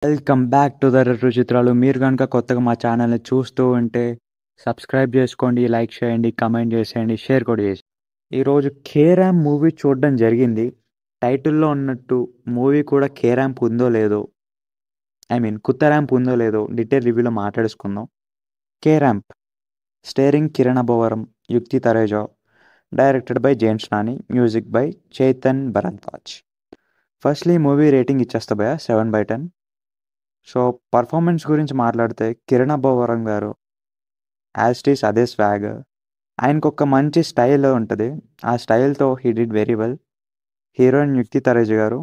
Welcome back to the retro చిత్రాలు. మీరు కనుక కొత్తగా మా ఛానల్ని చూస్తూ ఉంటే సబ్స్క్రైబ్ చేసుకోండి, లైక్ చేయండి, కమెంట్ చేసేయండి, షేర్ కూడా చేసి. ఈరోజు కే ర్యాంప్ మూవీ చూడడం జరిగింది. టైటిల్లో ఉన్నట్టు మూవీ కూడా కే ర్యాంప్ ఉందో లేదో, కొత్త ర్యాంప్ ఉందో లేదో డీటెయిల్ రివ్యూలో మాట్లాడుకుందాం. కే ర్యాంప్ స్టేరింగ్ కిరణ్ అబోవరం, యుక్తి Thareja, directed by James Nani, music by Chaitan Bharadwaj. Firstly movie rating ఇచ్చేస్తా భయ 7/10. సో పర్ఫార్మెన్స్ గురించి మాట్లాడితే కిరణ్ అబ్బవరం గారు యాస్టీస్ అదే స్వాగ్. ఆయనకు ఒక మంచి స్టైల్ ఉంటుంది. ఆ స్టైల్తో he did very well. Heroine Yukti Thareja గారు,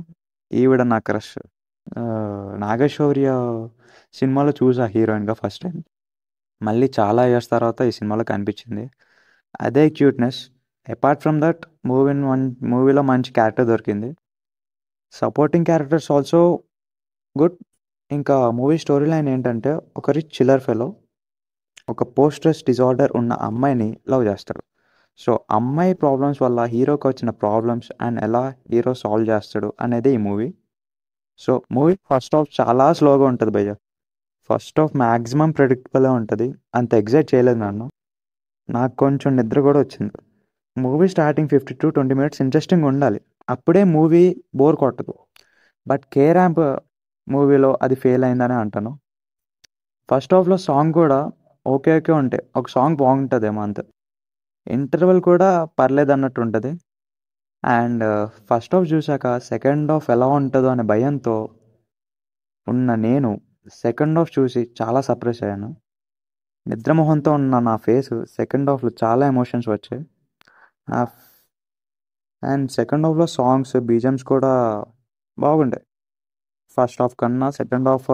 ఈవిడ నా క్రష్. నాగశౌర్య సినిమాలో చూసా హీరోయిన్గా ఫస్ట్ టైం. మళ్ళీ చాలా ఇయర్స్ తర్వాత ఈ సినిమాలో కనిపించింది. అదే క్యూట్నెస్. అపార్ట్ ఫ్రమ్ దట్ మూవీలో మంచి క్యారెక్టర్ దొరికింది. Supporting characters also good. ఇంకా మూవీ స్టోరీ లైన్ ఏంటంటే, ఒక రిచ్ చిల్లర్ ఫెలో ఒక పోస్ట్ స్ట్రెస్ డిజార్డర్ ఉన్న అమ్మాయిని లవ్ చేస్తాడు. సో అమ్మాయి ప్రాబ్లమ్స్ వల్ల హీరోకి వచ్చిన ప్రాబ్లమ్స్ అండ్ ఎలా హీరో సాల్వ్ చేస్తాడు అనేది ఈ movie. So movie first half చాలా స్లోగా ఉంటుంది భయ్య. ఫస్ట్ హాఫ్ మ్యాక్సిమం ప్రెడిక్టబుల్గా ఉంటుంది. అంత ఎగ్జైట్ చేయలేదు నన్ను. నాకు కొంచెం నిద్ర కూడా వచ్చింది. Movie starting 15 to 20 minutes interesting ఉండాలి, అప్పుడే మూవీ బోర్ కొట్టదు. బట్ కే ర్యాంప్ మూవీలో అది ఫెయిల్ అయిందని అంటాను. ఫస్ట్ హాఫ్లో సాంగ్ కూడా ఓకే ఓకే ఉంటాయి. ఒక సాంగ్ బాగుంటుందేమో అంతే. ఇంటర్వెల్ కూడా పర్లేదు అన్నట్టు ఉంటుంది. అండ్ ఫస్ట్ హాఫ్ చూశాక సెకండ్ హాఫ్ ఎలా ఉంటుందో అనే భయంతో ఉన్న నేను సెకండ్ హాఫ్ చూసి చాలా సర్ప్రైజ్ అయ్యాను. నిద్రమోహంతో ఉన్న నా ఫేస్ సెకండ్ హాఫ్లో చాలా ఎమోషన్స్ వచ్చాయి. అండ్ సెకండ్ హాఫ్లో సాంగ్స్ బీజమ్స్ కూడా బాగుంటాయి. ఫస్ట్ హాఫ్ కన్నా సెకండ్ హాఫ్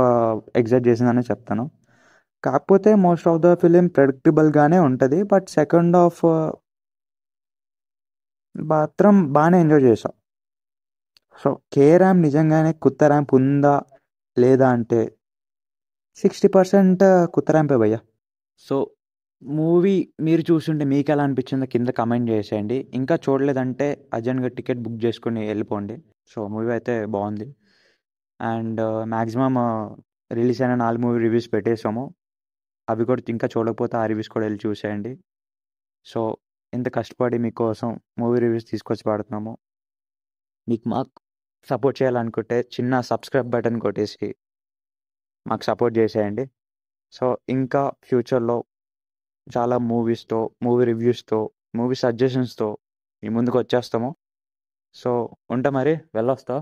ఎగ్జైట్ చేసిందనే చెప్తాను. కాకపోతే మోస్ట్ ఆఫ్ ద ఫిలిం ప్రెడిక్టబుల్గానే ఉంటుంది. బట్ సెకండ్ హాఫ్ మాత్రం బాగానే ఎంజాయ్ చేసాం. సో కే ర్యాంప్ నిజంగానే కొత్త ర్యాంప్ ఉందా లేదా అంటే 60% కొత్త ర్యాంపే భయ్య. సో మూవీ మీరు చూస్తుంటే మీకు ఎలా అనిపించిందో కింద కమెంట్ చేసేయండి. ఇంకా చూడలేదంటే అర్జెంట్గా టికెట్ బుక్ చేసుకుని వెళ్ళిపోండి. సో మూవీ అయితే బాగుంది. అండ్ మ్యాక్సిమమ్ రిలీజ్ అయిన 4 మూవీ రివ్యూస్ పెట్టేసాము. అవి కూడా ఇంకా చూడకపోతే ఆ రివ్యూస్ కూడా వెళ్ళి చూసేయండి. సో ఇంత కష్టపడి మీకోసం మూవీ రివ్యూస్ తీసుకొచ్చి పాడుతున్నాము. మీకు మాకు సపోర్ట్ చేయాలనుకుంటే చిన్న సబ్స్క్రైబ్ బటన్ కొట్టేసి మాకు సపోర్ట్ చేసేయండి. సో ఇంకా ఫ్యూచర్లో చాలా మూవీస్తో, మూవీ రివ్యూస్తో, మూవీ సజెషన్స్తో మీ ముందుకు వచ్చేస్తాము. సో ఉంటా మరి, వెళ్ళొస్తా.